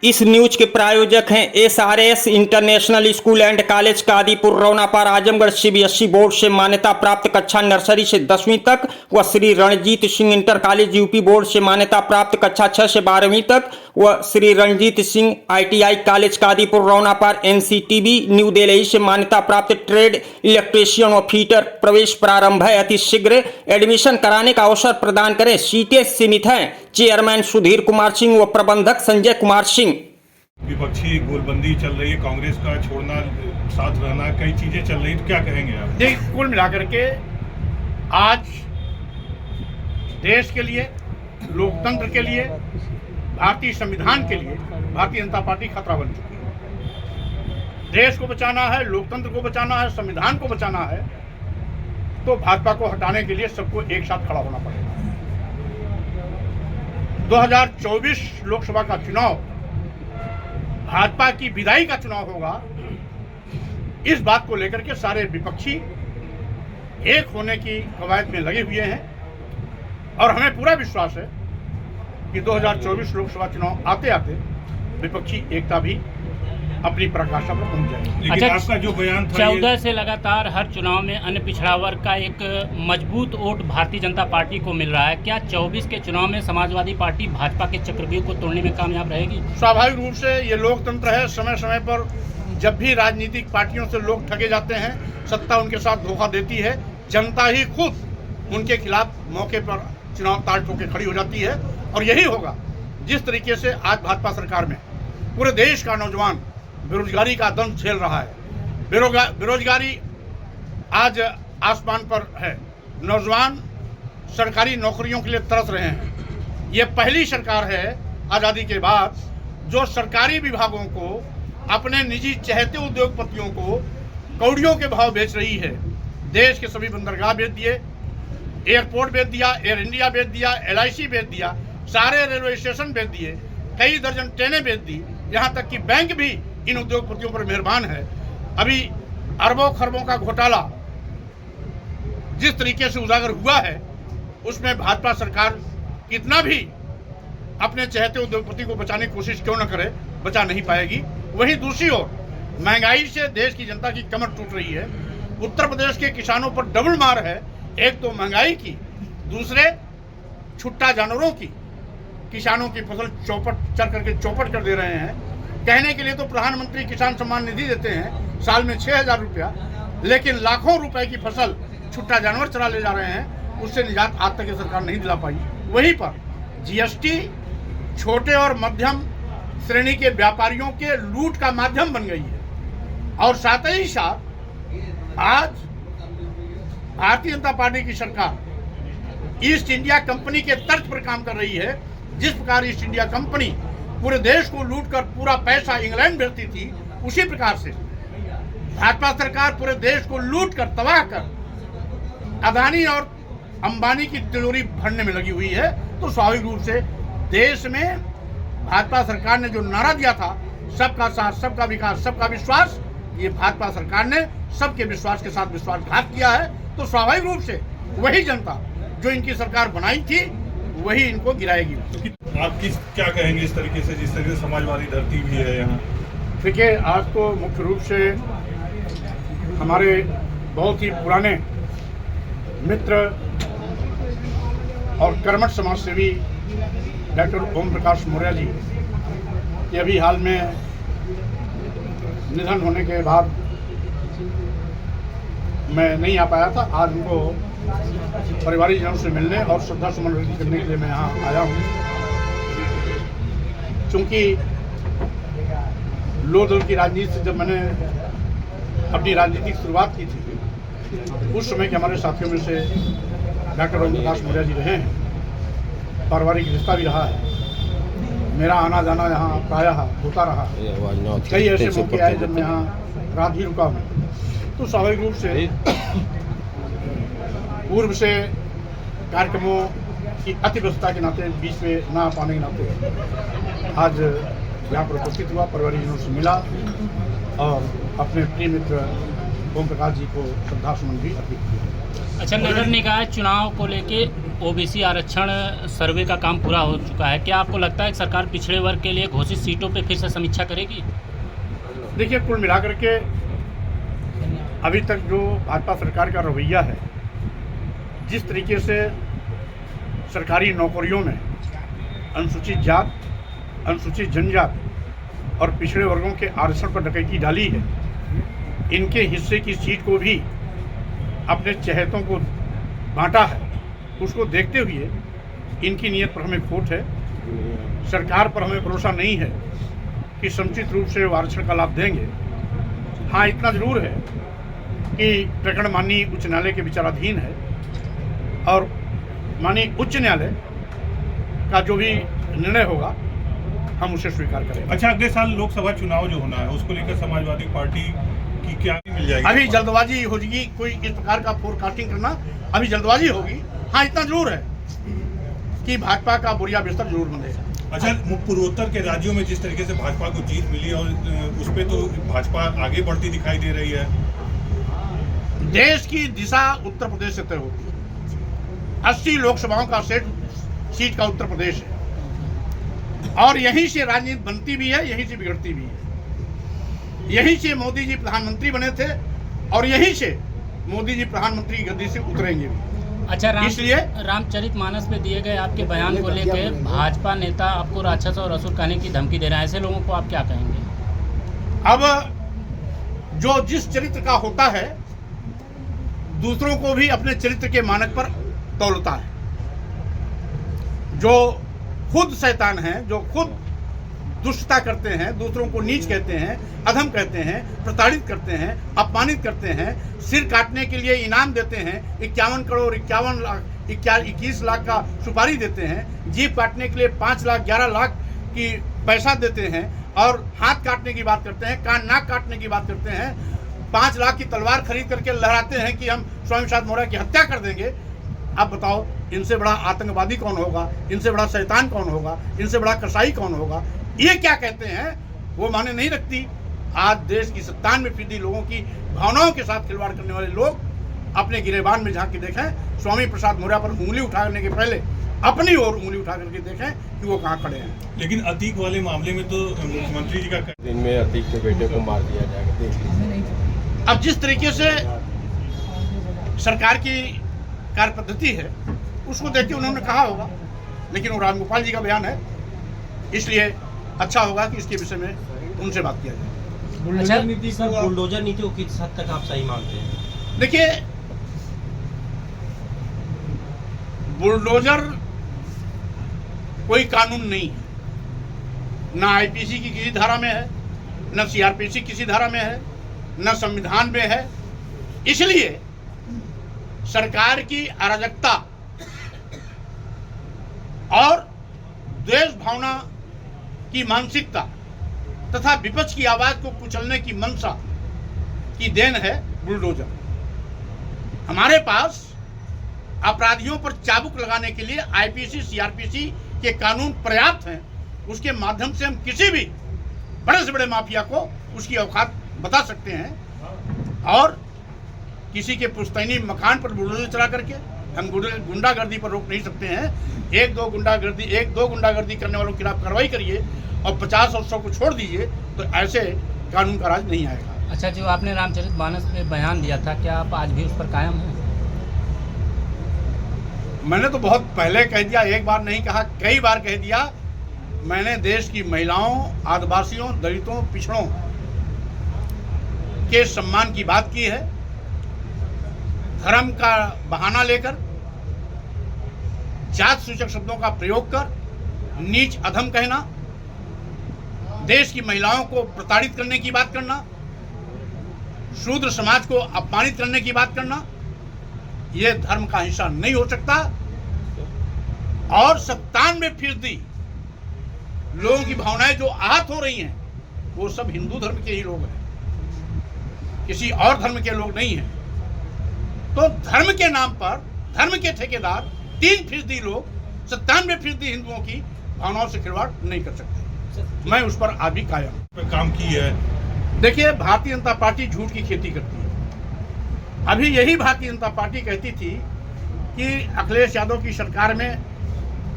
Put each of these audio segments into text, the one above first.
इस न्यूज के प्रायोजक हैं SRS international school and college Kadipur Raunapar Azamgarh CBSE board से मान्यता प्राप्त कक्षा नर्सरी से 10वीं तक व Shri Ranjit Singh inter college UP board से मान्यता प्राप्त कक्षा 6 से 12वीं तक व Shri Ranjit Singh ITI college Kadipur Raunapar NCTB new Delhi से मान्यता प्राप्त ट्रेड इलेक्ट्रीशियन व फीटर प्रवेश प्रारंभ है। अति शीघ्र एडमिशन कराने का अवसर प्रदान करें। सीटें सीमित हैं। चेयरमैन सुधीर कुमार सिंह व प्रबंधक संजय कुमार सिंह। विपक्षी गोलबंदी चल रही है, कांग्रेस का छोड़ना साथ रहना, कई चीजें चल रही, तो क्या कहेंगे आप? देखिए, कुल मिलाकर के आज देश के लिए, लोकतंत्र के लिए, भारतीय संविधान के लिए भारतीय जनता पार्टी खतरा बन चुकी है। देश को बचाना है, लोकतंत्र को बचाना है, संविधान को बचाना है, तो भाजपा को हटाने के लिए सबको एक साथ खड़ा होना पड़ेगा। 2024 लोकसभा का चुनाव भाजपा की विदाई का चुनाव होगा। इस बात को लेकर के सारे विपक्षी एक होने की कवायद में लगे हुए हैं और हमें पूरा विश्वास है कि 2024 लोकसभा चुनाव आते आते विपक्षी एकता भी अपनी पराकाष्ठा पर पहुंच जाएगी। लेकिन आपका जो बयान था 14 से लगातार हर चुनाव में अन्य पिछड़ा वर्ग का एक मजबूत वोट भारतीय जनता पार्टी को मिल रहा है। क्या 24 के चुनाव में समाजवादी पार्टी भाजपा के चक्रव्यूह को तोड़ने में कामयाब रहेगी? स्वाभाविक रूप से ये लोकतंत्र है। समय समय पर जब भी राजनीतिक पार्टियों से लोग ठगे जाते हैं, सत्ता उनके साथ धोखा देती है, जनता ही खुद उनके खिलाफ मौके पर चुनाव ताल ठोक के खड़ी हो जाती है। और यही होगा जिस तरीके से आज भाजपा सरकार में पूरे देश का नौजवान बेरोजगारी का दंश झेल रहा है। बेरोजगारी आज आसमान पर है। नौजवान सरकारी नौकरियों के लिए तरस रहे हैं। ये पहली सरकार है आज़ादी के बाद जो सरकारी विभागों को अपने निजी चहेते उद्योगपतियों को कौड़ियों के भाव बेच रही है। देश के सभी बंदरगाह बेच दिए, एयरपोर्ट बेच दिया, एयर इंडिया बेच दिया, LIC बेच दिया, सारे रेलवे स्टेशन बेच दिए, कई दर्जन ट्रेनें बेच दी, यहाँ तक कि बैंक भी इन उद्योगपतियों पर मेहरबान है। अभी अरबों खरबों का घोटाला जिस तरीके से उजागर हुआ है उसमें भाजपा सरकार कितना भी अपने चहेते उद्योगपति को बचाने की कोशिश क्यों न करे, बचा नहीं पाएगी। वहीं दूसरी ओर महंगाई से देश की जनता की कमर टूट रही है। उत्तर प्रदेश के किसानों पर डबल मार है। एक तो महंगाई की, दूसरे छुट्टा जानवरों की। किसानों की फसल चर करके चौपट कर दे रहे हैं। कहने के लिए तो प्रधानमंत्री किसान सम्मान निधि देते हैं साल में 6,000 रुपया, लेकिन लाखों रुपए की फसल छुट्टा जानवर चरा ले जा रहे हैं। उससे निजात आज तक सरकार नहीं दिला पाई। वहीं पर GST छोटे और मध्यम श्रेणी के व्यापारियों के लूट का माध्यम बन गई है। और साथ ही साथ आज भारतीय जनता पार्टी की सरकार ईस्ट इंडिया कंपनी के तर्ज पर काम कर रही है। जिस प्रकार ईस्ट इंडिया कंपनी पूरे देश को लूटकर पूरा पैसा इंग्लैंड भेजती थी, उसी प्रकार से भाजपा सरकार पूरे देश को लूटकर तबाह कर अदानी और अंबानी की तिजोरी भरने में लगी हुई है। तो स्वाभाविक रूप से देश में भाजपा सरकार ने जो नारा दिया था, सबका साथ, सबका विकास, सबका विश्वास, ये भाजपा सरकार ने सबके विश्वास के साथ विश्वासघात किया है। तो स्वाभाविक रूप से वही जनता जो इनकी सरकार बनाई थी वही इनको गिराएगी। आप क्या कहेंगे इस तरीके से, जिस तरीके से समाजवादी धरती भी है यहाँ? देखिए, आज तो मुख्य रूप से हमारे बहुत ही पुराने मित्र और कर्मठ समाज सेवी डॉक्टर ओम प्रकाश मौर्य जी के अभी हाल में निधन होने के बाद मैं नहीं आ पाया था। आज उनको परिवारिक जनों से मिलने और श्रद्धा सुमन अर्पित करने के लिए मैं यहाँ आया हूँ। चूँकि लोक दल की राजनीति से जब मैंने अपनी राजनीतिक शुरुआत की थी, उस समय के हमारे साथियों में से डॉक्टर ओम प्रकाश मौर्य जी रहे हैं। पारिवारिक रिश्ता भी रहा है। मेरा आना जाना यहाँ प्रायः होता रहा। कई ऐसे मौके आए जब मैं यहाँ रात भी रुका हूँ। तो स्वाभाविक रूप से पूर्व से कार्यक्रमों की अति व्यस्तता के नाते बीच में ना पाने के नाते आज यहाँ पर उपस्थित हुआ, परिवारजनों से मिला और अपने प्रिय मित्र ओम प्रकाश जी को श्रद्धा सुमन भी अर्पित किया। अच्छा, नगर निकाय चुनाव को लेके ओबीसी आरक्षण सर्वे का काम पूरा हो चुका है, क्या आपको लगता है कि सरकार पिछड़े वर्ग के लिए घोषित सीटों पे फिर से समीक्षा करेगी? देखिए, कुल मिलाकर के अभी तक जो भाजपा सरकार का रवैया है, जिस तरीके से सरकारी नौकरियों में अनुसूचित जात, अनुसूचित जनजात और पिछड़े वर्गों के आरक्षण पर डकैती डाली है, इनके हिस्से की सीट को भी अपने चहेतों को बांटा है, उसको देखते हुए इनकी नीयत पर हमें खोट है। सरकार पर हमें भरोसा नहीं है कि समुचित रूप से आरक्षण का लाभ देंगे। हाँ, इतना जरूर है कि प्रकरण माननीय उच्च न्यायालय के विचाराधीन है और माननीय उच्च न्यायालय का जो भी निर्णय होगा हम उसे स्वीकार करेंगे। अच्छा, अगले साल लोकसभा चुनाव जो होना है उसको लेकर समाजवादी पार्टी की क्या मिल जाएगी? अभी जल्दबाजी होगी, कोई इस प्रकार का फोरकास्टिंग करना अभी जल्दबाजी होगी। हाँ, इतना जरूर है कि भाजपा का बुरिया बिस्तर जरूर बंधेगा। अच्छा, पूर्वोत्तर के राज्यों में जिस तरीके से भाजपा को जीत मिली और उस पर तो भाजपा आगे बढ़ती दिखाई दे रही है। देश की दिशा उत्तर प्रदेश से तय होती है। 80 लोकसभाओं का सीट का उत्तर प्रदेश है और यहीं से राजनीति बनती भी है, यहीं से बिगड़ती भी है। यहीं से मोदी जी प्रधानमंत्री बने थे और यहीं से मोदी जी प्रधानमंत्री गद्दी से उतरेंगे भी। अच्छा, इसलिए रामचरितमानस में दिए गए आपके बयान को लेकर भाजपा नेता आपको राक्षस और असुर कहने की धमकी दे रहे हैं, ऐसे लोगों को आप क्या कहेंगे? अब जो जिस चरित्र का होता है दूसरों को भी अपने चरित्र के मानक पर तौलता है। जो खुद शैतान हैं, जो खुद दुष्टता करते हैं, दूसरों को नीच कहते हैं, अधम कहते हैं, प्रताड़ित करते हैं, अपमानित करते हैं, सिर काटने के लिए इनाम देते हैं, 51 करोड़ 21 लाख का सुपारी देते हैं, जीभ काटने के लिए 5 लाख 11 लाख की पैसा देते हैं और हाथ काटने की बात करते हैं, कान नाक काटने की बात करते हैं, 5 लाख की तलवार खरीद करके लहराते हैं कि हम स्वामी प्रसाद मौर्य की हत्या कर देंगे। अब बताओ, इनसे बड़ा आतंकवादी कौन होगा, इनसे बड़ा शैतान कौन होगा, इनसे बड़ा कसाई कौन होगा? ये क्या कहते हैं वो माने नहीं रखती। आज देश की 97% लोगों की भावनाओं के साथ खिलवाड़ करने वाले लोग अपने गिरेबान में झांक के देखें। स्वामी प्रसाद मौर्य पर उंगली उठाने के पहले अपनी ओर उंगली उठा करके देखें कि वो कहाँ खड़े हैं। लेकिन अतीक वाले मामले में तो मुख्यमंत्री जी का दिन में अतीक के बेटे को मार दिया जाएगा, देख लीजिए। अब जिस तरीके से सरकार की कार्य पद्धति है उसको देख के उन्होंने कहा होगा, लेकिन वो रामगोपाल जी का बयान है, इसलिए अच्छा होगा कि इसके विषय में उनसे बात किया जाए। बुलडोजर नीति सर, बुलडोजर नीति को किस हद तक आप सही मानते हैं? देखिए, बुलडोजर कोई कानून नहीं है, ना आईपीसी की किसी धारा में है, न सीआरपीसी किसी धारा में है, न संविधान में है। इसलिए सरकार की अराजकता और द्वेष भावना की मानसिकता तथा विपक्ष की आवाज को कुचलने की मंशा की देन है बुलडोजर। हमारे पास अपराधियों पर चाबुक लगाने के लिए आईपीसी सीआरपीसी के कानून पर्याप्त हैं। उसके माध्यम से हम किसी भी बड़े से बड़े माफिया को उसकी औकात बता सकते हैं और किसी के पुश्तैनी मकान पर बुलडोजर चला करके हम गुंडागर्दी पर रोक नहीं सकते हैं। एक दो गुंडागर्दी करने वालों के खिलाफ कार्रवाई करिए और 50 और 100 को छोड़ दीजिए, तो ऐसे कानून का राज नहीं आएगा। अच्छा, जो आपने रामचरितमानस में बयान दिया था, क्या आप आज भी उस पर कायम हैं? मैंने तो बहुत पहले कह दिया, एक बार नहीं कहा, कई बार कह दिया। मैंने देश की महिलाओं, आदिवासियों, दलितों, पिछड़ों के सम्मान की बात की है। धर्म का बहाना लेकर, जात सूचक शब्दों का प्रयोग कर, नीच अधम कहना, देश की महिलाओं को प्रताड़ित करने की बात करना, शूद्र समाज को अपमानित करने की बात करना, यह धर्म का हिस्सा नहीं हो सकता। और 97% लोगों की भावनाएं जो आहत हो रही हैं वो सब हिंदू धर्म के ही लोग हैं, किसी और धर्म के लोग नहीं हैं। तो धर्म के नाम पर धर्म के ठेकेदार 3% लोग 97% हिंदुओं की भावनाओं से खिलवाड़ नहीं कर सकते। मैं उस पर आज भी कायम काम की है। देखिए, भारतीय जनता पार्टी झूठ की खेती करती है। अभी यही भारतीय जनता पार्टी कहती थी कि अखिलेश यादव की सरकार में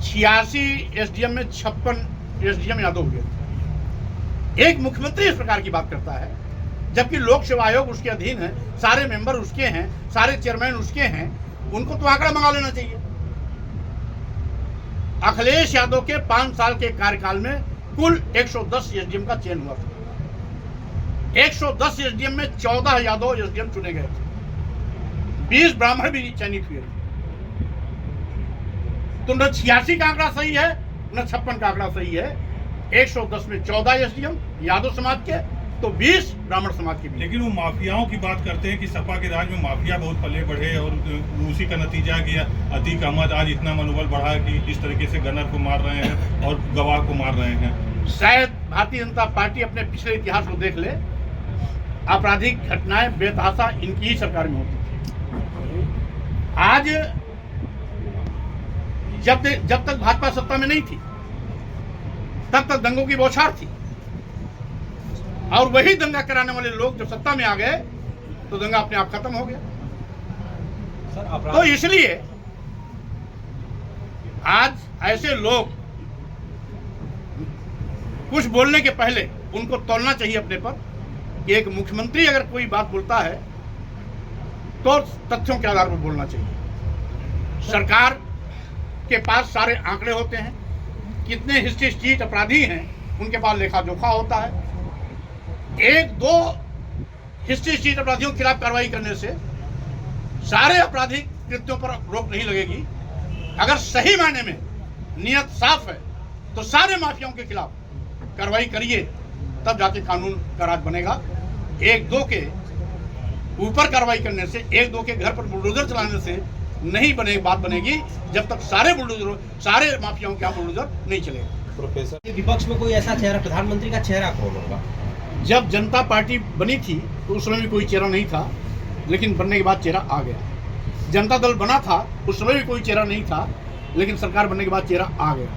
86 एसडीएम में 56 एसडीएम यादव हुए। एक मुख्यमंत्री इस प्रकार की बात करता है, जबकि लोक सेवा आयोग उसके अधीन है, सारे मेंबर उसके हैं, सारे चेयरमैन उसके हैं। उनको तो आंकड़ा मंगा लेना चाहिए। अखिलेश यादव के 5 साल के कार्यकाल में कुल 110 एसडीएम का चयन हुआ था। 110 एसडीएम में 14 यादव एसडीएम चुने गए थे, 20 ब्राह्मण भी चयनित हुए थे। तो न 86 का आंकड़ा सही है, न 56 का आंकड़ा सही है। 110 में 14 एसडीएम यादव समाज के, तो 20 ब्राह्मण समाज के भी। लेकिन वो माफियाओं की बात करते हैं कि सपा के राज में माफिया बहुत पले बढ़े और उसी का नतीजा कि अतीक अहमद आज इतना मनोबल बढ़ा कि इस तरीके से गनर को मार रहे हैं और गवाह को मार रहे हैं। शायद भारतीय जनता पार्टी अपने पिछले इतिहास को देख ले। आपराधिक घटनाएं बेतहाशा इनकी ही सरकार में होती थी। आज जब तक भाजपा सत्ता में नहीं थी, तब तक दंगों की बौछार थी, और वही दंगा कराने वाले लोग जब सत्ता में आ गए तो दंगा अपने आप खत्म हो गया। सर तो इसलिए आज ऐसे लोग कुछ बोलने के पहले उनको तौलना चाहिए अपने पर कि एक मुख्यमंत्री अगर कोई बात बोलता है तो तथ्यों के आधार पर बोलना चाहिए। सरकार के पास सारे आंकड़े होते हैं, कितने हिस्ट्री स्ट्रीट अपराधी हैं उनके पास लेखा जोखा होता है। 1-2 हिस्ट्री स्ट्रीट अपराधियों के खिलाफ कार्रवाई करने से सारे आपराधिक कृत्यों पर रोक नहीं लगेगी। अगर सही मायने में नियत साफ है तो सारे माफियाओं के खिलाफ कार्रवाई करिए, तब जाके कानून का राज बनेगा। 1-2 के ऊपर कार्रवाई करने से, 1-2 के घर पर बुलडोजर चलाने से नहीं बात बनेगी, जब तक सारे माफियाओं के यहाँ बुलडोजर नहीं चलेगा। प्रोफेसर विपक्ष में कोई ऐसा चेहरा, प्रधानमंत्री का चेहरा कौन होगा? जब जनता पार्टी बनी थी तो उस समय भी कोई चेहरा नहीं था, लेकिन बनने के बाद चेहरा आ गया। जनता दल बना था, उस समय भी कोई चेहरा नहीं था, लेकिन सरकार बनने के बाद चेहरा आ गया।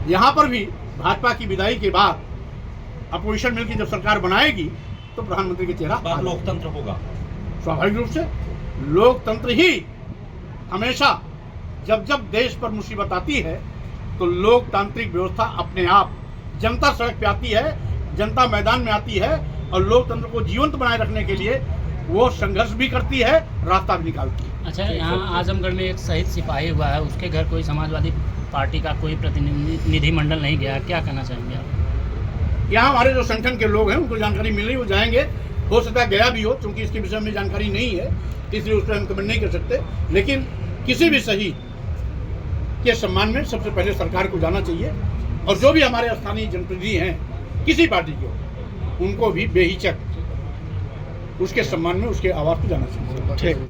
यहाँ पर भी भाजपा की विदाई के बाद अपोजिशन मिलकर जब सरकार बनाएगी तो प्रधानमंत्री का चेहरा बात लोकतंत्र होगा। स्वाभाविक रूप से लोकतंत्र ही हमेशा, जब देश पर मुसीबत आती है तो लोकतांत्रिक व्यवस्था अपने आप, जनता सड़क पे आती है, जनता मैदान में आती है, और लोकतंत्र को जीवंत बनाए रखने के लिए वो संघर्ष भी करती है, रास्ता भी निकालती है। अच्छा, यहाँ आजमगढ़ में एक शहीद सिपाही हुआ है, उसके घर कोई समाजवादी पार्टी का कोई प्रतिनिधिमंडल नहीं गया, क्या कहना चाहेंगे आप? यहाँ हमारे जो संगठन के लोग हैं उनको जानकारी मिल रही, वो जाएंगे। हो सकता है गया भी हो, क्योंकि इसके विषय में जानकारी नहीं है, इसलिए उस पर हम कमेंट नहीं कर सकते। लेकिन किसी भी शहीद के सम्मान में सबसे पहले सरकार को जाना चाहिए, और जो भी हमारे स्थानीय जनप्रतिनिधि हैं किसी पार्टी के, उनको भी बेहिचक उसके सम्मान में उसके आवास पर जाना चाहिए। ठीक।